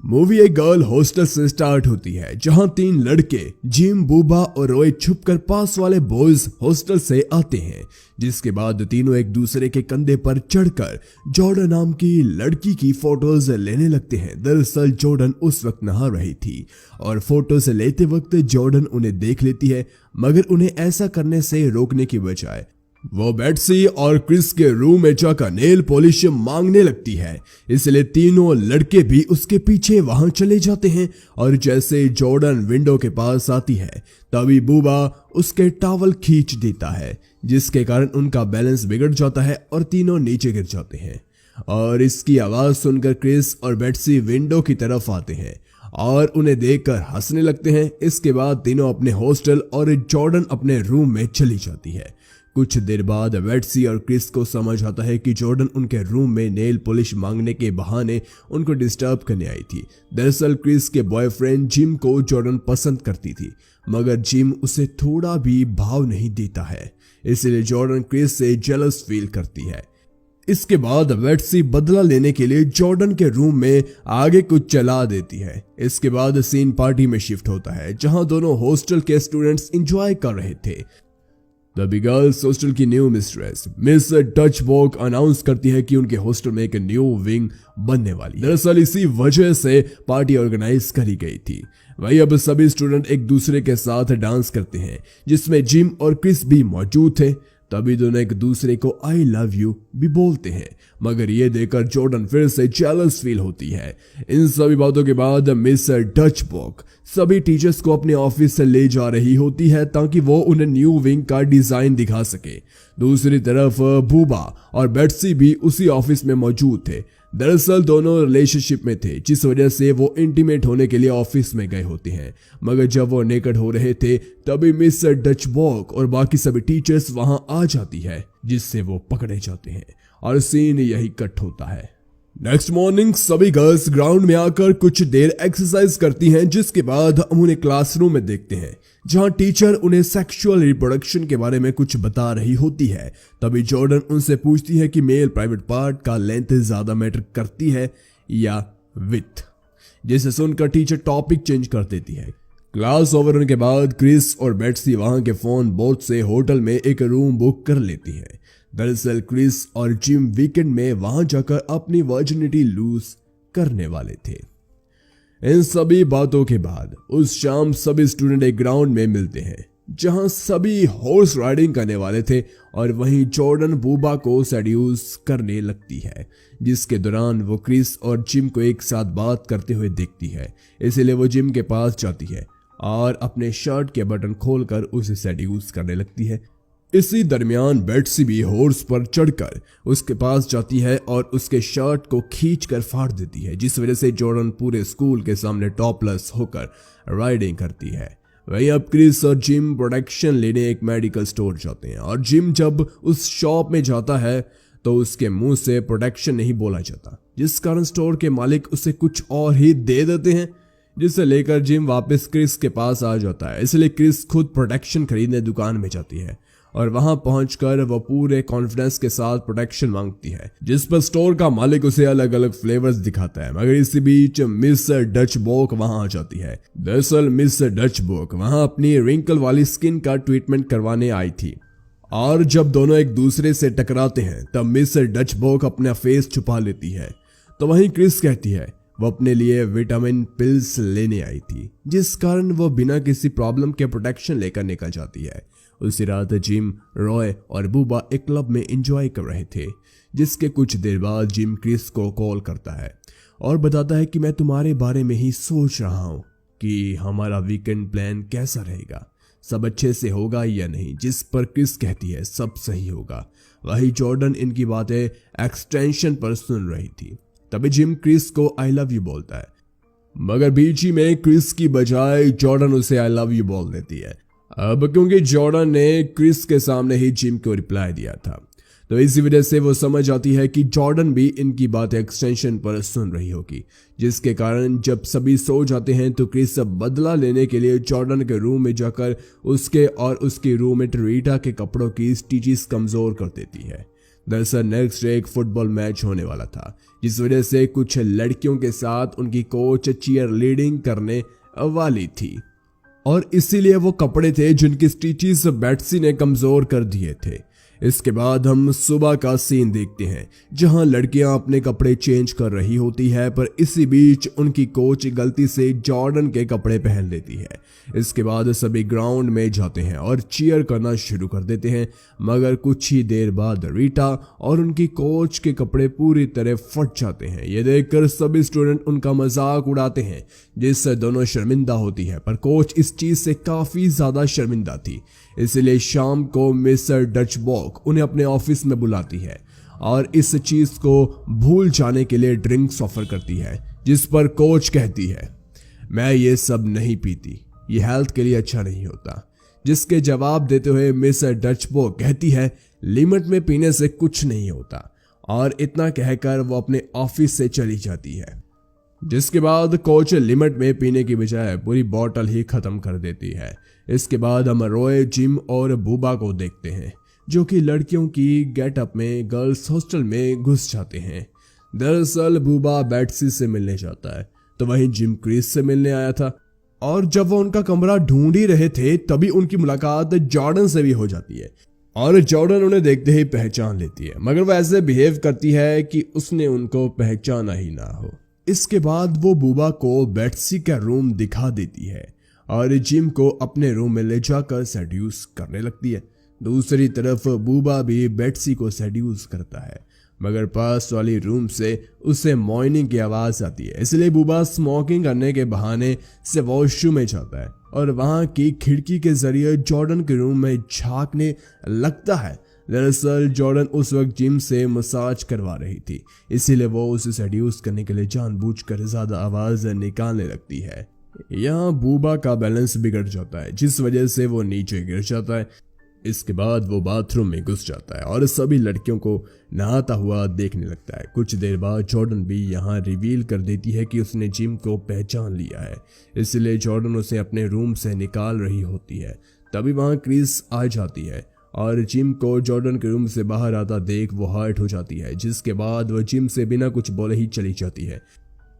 Movie एक girl hostel से start होती है जहां तीन लड़के जिम, बूबा और रॉय छुपकर पास वाले बॉयज हॉस्टल से आते हैं, जिसके बाद तीनों एक दूसरे के कंधे पर चढ़कर जॉर्डन नाम की लड़की की फोटोज लेने लगते हैं। दरअसल जॉर्डन उस वक्त नहा रही थी और फोटोज लेते वक्त जॉर्डन उन्हें देख लेती है, मगर उन्हें ऐसा करने से रोकने की बजाय वो बेट्सी और क्रिस के रूम में जाकर नेल पॉलिश मांगने लगती है। इसलिए तीनों लड़के भी उसके पीछे वहां चले जाते हैं और जैसे जॉर्डन विंडो के पास आती है तभी बूबा उसके टॉवल खींच देता है, जिसके कारण उनका बैलेंस बिगड़ जाता है और तीनों नीचे गिर जाते हैं। और इसकी आवाज सुनकर क्रिस और बेट्सी विंडो की तरफ आते हैं और उन्हें देखकर हंसने लगते हैं। इसके बाद तीनों अपने हॉस्टल और जॉर्डन अपने रूम में चली जाती है। कुछ देर बाद बेट्सी और क्रिस को समझ आता है कि जॉर्डन उनके रूम में नेल पॉलिश मांगने के बहाने उनको डिस्टर्ब करने आई थी। दरअसल क्रिस के बॉयफ्रेंड जिम को जॉर्डन पसंद करती थी, मगर जिम उसे थोड़ा भी भाव नहीं देता है, इसलिए जॉर्डन क्रिस से जेलस फील करती है। इसके बाद बेट्सी बदला लेने के लिए जॉर्डन के रूम में आगे कुछ चला देती है। इसके बाद सीन पार्टी में शिफ्ट होता है जहां दोनों हॉस्टल के स्टूडेंट्स एंजॉय कर रहे थे। तभी गर्ल्स हॉस्टल की न्यू मिस्ट्रेस मिस डचबर्ग अनाउंस करती है कि उनके हॉस्टल में एक न्यू विंग बनने वाली है। दरअसल इसी वजह से पार्टी ऑर्गेनाइज करी गई थी। वही अब सभी स्टूडेंट एक दूसरे के साथ डांस करते हैं, जिसमें जिम और क्रिस भी मौजूद थे। तभी दोनों एक दूसरे को आई लव यू भी बोलते हैं, मगर ये देखकर जॉर्डन फिर से जेलस फील होती है। इन सभी बातों के बाद मिस डचबर्ग सभी टीचर्स को अपने ऑफिस से ले जा रही होती है ताकि वो उन्हें न्यू विंग का डिजाइन दिखा सके। दूसरी तरफ बूबा और बेट्सी भी उसी ऑफिस में मौजूद थे। दरअसल दोनों रिलेशनशिप में थे, जिस वजह से वो इंटीमेट होने के लिए ऑफिस में गए होते हैं। मगर जब वो नेकेड हो रहे थे तभी मिस डचबर्ग और बाकी सभी टीचर्स वहां आ जाती है, जिससे वो पकड़े जाते हैं और सीन यही कट होता है। नेक्स्ट मॉर्निंग सभी गर्ल्स ग्राउंड में आकर कुछ देर एक्सरसाइज करती हैं, जिसके बाद हम उन्हें क्लासरूम में देखते हैं जहां टीचर उन्हें सेक्सुअल रिप्रोडक्शन के बारे में कुछ बता रही होती है। तभी जॉर्डन उनसे पूछती है कि मेल प्राइवेट पार्ट का लेंथ ज्यादा मैटर करती है या विथ, जिसे सुनकर टीचर टॉपिक चेंज कर देती है। क्लास ओवर होने के बाद क्रिस और बेट्सी वहां के फोन बोर्ड से होटल में एक रूम बुक कर लेती है। दरअसल क्रिस और जिम वीकेंड में वहां जाकर अपनी वर्जिनिटी लूज करने वाले थे। इन सभी बातों के बाद उस शाम सभी स्टूडेंट एक ग्राउंड में मिलते हैं जहां सभी हॉर्स राइडिंग करने वाले थे और वहीं जॉर्डन बूबा को सेड्यूस करने लगती है, जिसके दौरान वो क्रिस और जिम को एक साथ बात करते हुए देखती है। इसलिए वो जिम के पास जाती है और अपने शर्ट के बटन खोलकर उसे सेड्यूस करने लगती है। इसी दरमियान बेट्सी भी हॉर्स पर चढ़कर उसके पास जाती है और उसके शर्ट को खींचकर फाड़ देती है, जिस वजह से जॉर्डन पूरे स्कूल के सामने टॉपलेस होकर राइडिंग करती है। वहीं अब क्रिस और जिम प्रोटेक्शन लेने एक मेडिकल स्टोर जाते हैं और जिम जब उस शॉप में जाता है तो उसके मुंह से प्रोटेक्शन नहीं बोला जाता, जिस कारण स्टोर के मालिक उसे कुछ और ही दे देते हैं, जिसे लेकर जिम वापस क्रिस के पास आ जाता है। इसलिए क्रिस खुद प्रोटेक्शन खरीदने दुकान में जाती है और वहां पहुंचकर वो पूरे कॉन्फिडेंस के साथ प्रोटेक्शन मांगती है, जिस पर स्टोर का मालिक उसे अलग अलग फ्लेवर्स दिखाता है। मगर इसी बीच मिस डचबर्ग वहां आ जाती है। दरअसल मिस डचबर्ग वहां अपनी रिंकल वाली स्किन का ट्रीटमेंट करवाने आई थी और जब दोनों एक दूसरे से टकराते हैं तब मिस डचबर्ग अपना फेस छुपा लेती है। तो वहीं क्रिस कहती है वो अपने लिए विटामिन पिल्स लेने आई थी, जिस कारण वो बिना किसी प्रॉब्लम के प्रोटेक्शन लेकर निकल जाती है। उसी रात जिम, रॉय और बूबा एक क्लब में एंजॉय कर रहे थे, जिसके कुछ देर बाद जिम क्रिस को कॉल करता है और बताता है कि मैं तुम्हारे बारे में ही सोच रहा हूँ कि हमारा वीकेंड प्लान कैसा रहेगा, सब अच्छे से होगा या नहीं, जिस पर क्रिस कहती है सब सही होगा। वही जॉर्डन इनकी बातें एक्सटेंशन पर सुन रही थी। तभी जिम क्रिस को आई लव यू बोलता है, मगर बीच ही में क्रिस की बजाय जॉर्डन उसे आई लव यू बोल देती है। अब क्योंकि जॉर्डन ने क्रिस के सामने ही जिम को रिप्लाई दिया था, तो इसी वजह से वो समझ आती है कि जॉर्डन भी इनकी बातें एक्सटेंशन पर सुन रही होगी, जिसके कारण जब सभी सो जाते हैं तो क्रिस बदला लेने के लिए जॉर्डन के रूम में जाकर उसके और उसकी रूममेट रीटा के कपड़ों की स्टिचेस कमजोर कर देती है। दरअसल नेक्स्ट डे एक फुटबॉल मैच होने वाला था, जिस वजह से कुछ लड़कियों के साथ उनकी कोच चीयर लीडिंग करने वाली थी और इसीलिए वो कपड़े थे जिनकी स्टिचेस बेट्सी ने कमजोर कर दिए थे। इसके बाद हम सुबह का सीन देखते हैं जहां लड़कियां अपने कपड़े चेंज कर रही होती है, पर इसी बीच उनकी कोच गलती से जॉर्डन के कपड़े पहन लेती है। इसके बाद सभी ग्राउंड में जाते हैं और चीयर करना शुरू कर देते हैं, मगर कुछ ही देर बाद रीटा और उनकी कोच के कपड़े पूरी तरह फट जाते हैं। ये देखकर सभी स्टूडेंट उनका मजाक उड़ाते हैं, जिससे दोनों शर्मिंदा होती है, पर कोच इस चीज से काफी ज्यादा शर्मिंदा थी। इसलिए शाम को मिस्टर डचबॉक उन्हें अपने ऑफिस में बुलाती है और इस चीज को भूल जाने के लिए ड्रिंक्स ऑफर करती है, जिस पर कोच कहती है, मैं ये सब नहीं पीती, ये हेल्थ के लिए अच्छा नहीं होता। जिसके जवाब देते हुए मिस्टर डचबॉक कहती है, लिमिट में पीने से कुछ नहीं होता, और इतना कहकर वो अपने ऑफिस से चली जाती है। जिसके बाद कोच लिमिट में पीने की बजाय पूरी बोतल ही खत्म कर देती है। इसके बाद हम रॉय, जिम और बूबा को देखते हैं, जो कि लड़कियों की गेटअप में गर्ल्स हॉस्टल में घुस जाते हैं। दरअसल बूबा बेट्सी से मिलने जाता है, तो वहीं जिम क्रिस से मिलने आया था, और जब वो उनका कमरा ढूंढ ही रहे थे तभी उनकी मुलाकात जॉर्डन से भी हो जाती है, और जॉर्डन उन्हें देखते ही पहचान लेती है, मगर वो ऐसे बिहेव करती है कि उसने उनको पहचाना ही ना हो। इसके बाद वो बूबा को बेट्सी का रूम दिखा देती है और जिम को अपने रूम में ले जाकर सेड्यूस करने लगती है। दूसरी तरफ बूबा भी बेट्सी को सेड्यूस करता है, मगर पास वाली रूम से उसे मॉर्निंग की आवाज आती है। इसलिए बूबा स्मोकिंग करने के बहाने से वॉशरूम में जाता है और वहां की खिड़की के जरिए जॉर्डन के रूम में झांकने लगता है। दरअसल जॉर्डन उस वक्त जिम से मसाज करवा रही थी, इसीलिए वो उसे सेड्यूस करने के लिए जानबूझकर ज्यादा आवाज निकालने लगती है। यहाँ बूबा का बैलेंस बिगड़ जाता है, जिस वजह से वो नीचे गिर जाता है। इसके बाद वो बाथरूम में घुस जाता है और सभी लड़कियों को नहाता हुआ देखने लगता है। कुछ देर बाद जॉर्डन भी यहाँ रिवील कर देती है कि उसने जिम को पहचान लिया है, इसलिए जॉर्डन उसे अपने रूम से निकाल रही होती है। तभी वहाँ क्रिस आ जाती है और जिम को जॉर्डन के रूम से बाहर आता देख वो हर्ट हो जाती है, जिसके बाद वो जिम से बिना कुछ बोले ही चली जाती है।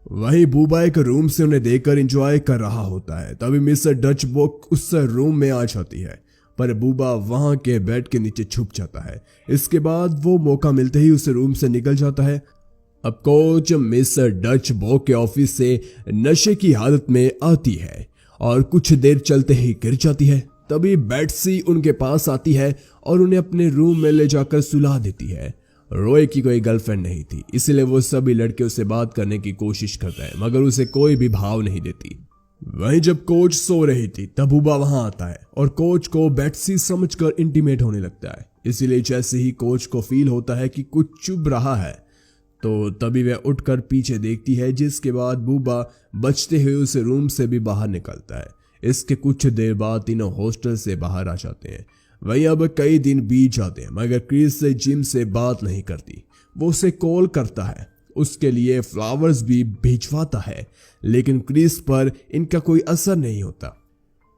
वहीं बूबा एक रूम से उन्हें देखकर एंजॉय कर रहा होता है। तभी मिस्टर डचबॉक उस रूम में आ जाती है, पर बूबा वहां के बेड के नीचे छुप जाता है। इसके बाद वो मौका मिलते ही उस रूम से निकल जाता है। अब कोच मिस्टर डचबॉक के ऑफिस से नशे की हालत में आती है और कुछ देर चलते ही गिर जाती है। तभी बेट्सी उनके पास आती है और उन्हें अपने रूम में ले जाकर सुला देती है। रॉय की कोई गर्लफ्रेंड नहीं थी, इसलिए वो सभी लड़कियों से बात करने की कोशिश करता है, मगर उसे कोई भी भाव नहीं देती। वहीं जब कोच सो रही थी तब बूबा वहां आता है और कोच को बेट्सी समझकर इंटीमेट होने लगता है। इसीलिए जैसे ही कोच को फील होता है कि कुछ चुभ रहा है, तो तभी वह उठकर पीछे देखती है, जिसके बाद बूबा बचते हुए उस रूम से भी बाहर निकलता है। इसके कुछ देर बाद तीनों हॉस्टल से बाहर आ जाते हैं। वहीं अब कई दिन बीत जाते हैं, मगर क्रिस से जिम से बात नहीं करती। वो उसे कॉल करता है, उसके लिए फ्लावर्स भी भिजवाता है, लेकिन क्रिस पर इनका कोई असर नहीं होता।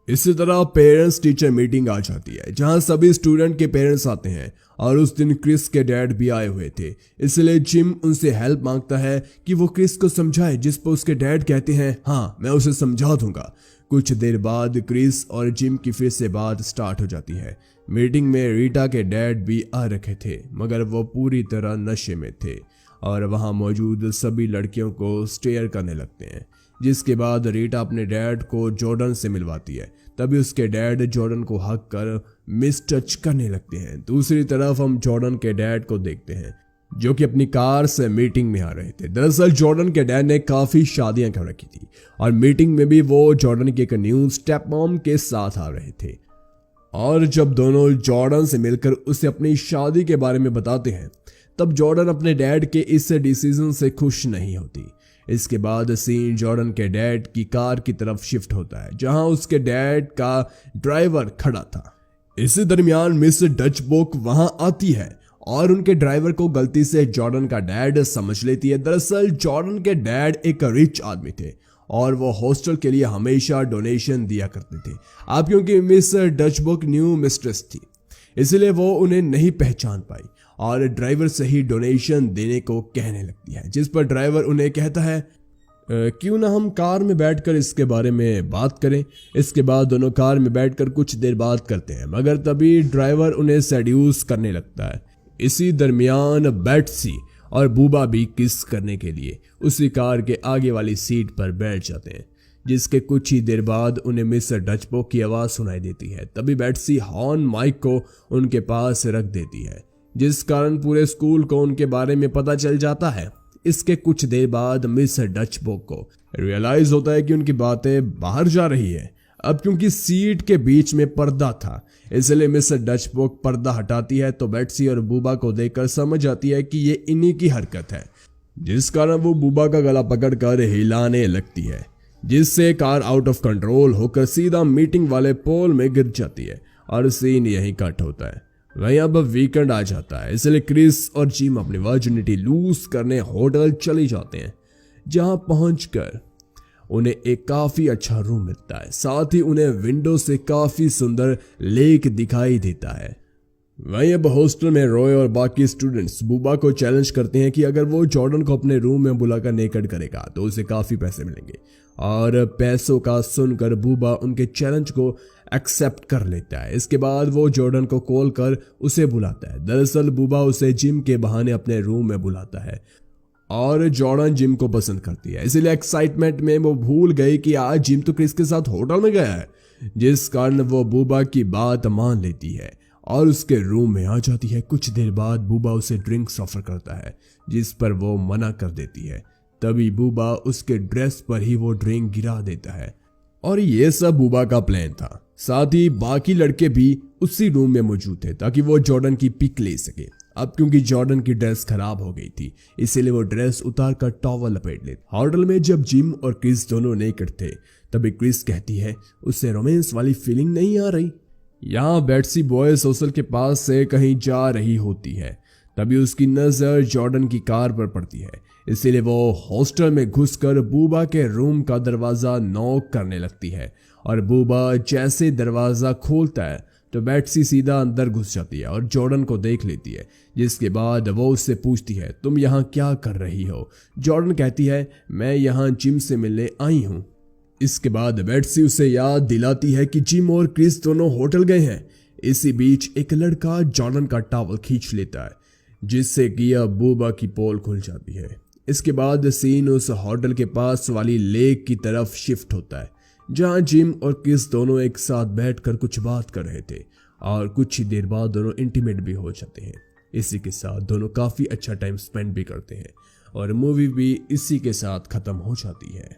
इसी तरह पेरेंट्स टीचर मीटिंग आ जाती है, जहां सभी स्टूडेंट के पेरेंट्स आते हैं और उस दिन क्रिस के डैड भी आए हुए थे। इसलिए जिम उनसे हेल्प मांगता है कि वो क्रिस को समझाए, जिस पर उसके डैड कहते हैं, हाँ मैं उसे समझा दूंगा। कुछ देर बाद क्रिस और जिम की फिर से बात स्टार्ट हो जाती है। मीटिंग में रीटा के डैड भी आ रखे थे, मगर वो पूरी तरह नशे में थे और वहां मौजूद सभी लड़कियों को स्टेयर करने लगते हैं। जिसके बाद रीटा अपने डैड को जॉर्डन से मिलवाती है। तभी उसके डैड जॉर्डन को हक कर मिस टच करने लगते हैं। दूसरी तरफ हम जॉर्डन के डैड को देखते हैं, जो कि अपनी कार से मीटिंग में आ रहे थे। दरअसल जॉर्डन के डैड ने काफी शादियां कर रखी थी और मीटिंग में भी वो जॉर्डन की एक न्यू स्टेप मॉम के साथ आ रहे थे। और जब दोनों जॉर्डन से मिलकर उसे अपनी शादी के बारे में बताते हैं, तब जॉर्डन अपने डैड के इस डिसीजन से खुश नहीं होती। इसके बाद सीन जॉर्डन के डैड की कार की तरफ शिफ्ट होता है, जहां उसके डैड का ड्राइवर खड़ा था। इसी दरमियान मिस डचबॉक वहां आती है और उनके ड्राइवर को गलती से जॉर्डन का डैड समझ लेती है। दरअसल जॉर्डन के डैड एक रिच आदमी थे और वो हॉस्टल के लिए हमेशा डोनेशन दिया करते थे। अब क्योंकि मिस डचबॉक न्यू मिस्ट्रेस थी, इसलिए वो उन्हें नहीं पहचान पाई और ड्राइवर से ही डोनेशन देने को कहने लगती है, जिस पर ड्राइवर उन्हें कहता है क्यों ना हम कार में बैठकर इसके बारे में बात करें। इसके बाद दोनों कार में बैठकर कुछ देर बात करते हैं, मगर तभी ड्राइवर उन्हें सेड्यूस करने लगता है। इसी दरमियान बेट्सी और बूबा भी किस करने के लिए उसी कार के आगे वाली सीट पर बैठ जाते हैं, जिसके कुछ ही देर बाद उन्हें मिस्टर डचबो की आवाज़ सुनाई देती है। तभी बेट्सी हॉर्न माइक को उनके पास रख देती है, जिस कारण पूरे स्कूल को उनके बारे में पता चल जाता है। इसके कुछ देर बाद मिस्टर डचबो को रियलाइज होता है कि उनकी बातें बाहर जा रही है। अब क्योंकि सीट के बीच में पर्दा था, इसलिए मिस्टर डचबो पर्दा हटाती है तो बेट्सी और बूबा को देखकर समझ आती है कि ये इन्हीं की हरकत है, जिस कारण वो बूबा का गला पकड़कर हिलाने लगती है, जिससे कार आउट ऑफ कंट्रोल होकर सीधा मीटिंग वाले पोल में गिर जाती है और सीन यहीं कट होता है। वहीं अब वीकेंड आ जाता है, इसलिए क्रिस और जिम अपनी वर्जिनिटी लूज करने होटल चले जाते हैं, जहां पहुंचकर उन्हें एक काफी अच्छा रूम मिलता है। साथ ही उन्हें विंडो से काफी सुंदर लेक दिखाई देता है। वहीं अब हॉस्टल में रॉय और बाकी स्टूडेंट्स बूबा को चैलेंज करते हैं कि अगर वो जॉर्डन को अपने रूम में बुलाकर नेकेड करेगा तो उसे काफी पैसे मिलेंगे, और पैसों का सुनकर बूबा उनके चैलेंज को एक्सेप्ट कर लेता है। इसके बाद वो जॉर्डन को कॉल कर उसे बुलाता है। दरअसल बूबा उसे जिम के बहाने अपने रूम में बुलाता है और जॉर्डन जिम को पसंद करती है, इसलिए एक्साइटमेंट में वो भूल गई कि आज जिम तो क्रिस के साथ होटल में गया है, जिस कारण वो बूबा की बात मान लेती है और उसके रूम में आ जाती है। कुछ देर बाद बूबा उसे ड्रिंक्स ऑफर करता है, जिस पर वो मना कर देती है। तभी बूबा उसके ड्रेस पर ही वो ड्रिंक गिरा देता है और ये सब बूबा का प्लान था। साथ ही बाकी लड़के भी उसी रूम में मौजूद थे ताकि वो जॉर्डन की पिक ले सके। अब क्योंकि जॉर्डन की ड्रेस खराब हो गई थी, इसीलिए वो ड्रेस उतार कर टॉवल लपेट लेते। होटल में जब जिम और क्रिस दोनों नेकेड थे, तभी क्रिस कहती है उससे रोमांस वाली फीलिंग नहीं आ रही। यहाँ बेट्सी बॉयज हॉस्टल के पास से कहीं जा रही होती है, तभी उसकी नजर जॉर्डन की कार पर पड़ती है, इसीलिए वो हॉस्टल में घुसकर बूबा के रूम का दरवाजा नॉक करने लगती है। और बूबा जैसे दरवाजा खोलता है तो बेट्सी सीधा अंदर घुस जाती है और जॉर्डन को देख लेती है, जिसके बाद वो उससे पूछती है तुम यहाँ क्या कर रही हो। जॉर्डन कहती है मैं यहाँ जिम से मिलने आई हूँ। इसके बाद बेट्सी उसे याद दिलाती है कि जिम और क्रिस दोनों होटल गए हैं। इसी बीच एक लड़का जॉर्डन का टॉवल खींच लेता है, जिससे कि अब बूबा की पोल खुल जाती है। इसके बाद सीन उस होटल के पास वाली लेक की तरफ शिफ्ट होता है, जहां जिम और क्रिस दोनों एक साथ बैठकर कुछ बात कर रहे थे और कुछ ही देर बाद दोनों इंटीमेट भी हो जाते हैं। इसी के साथ दोनों काफी अच्छा टाइम स्पेंड भी करते हैं और मूवी भी इसी के साथ खत्म हो जाती है।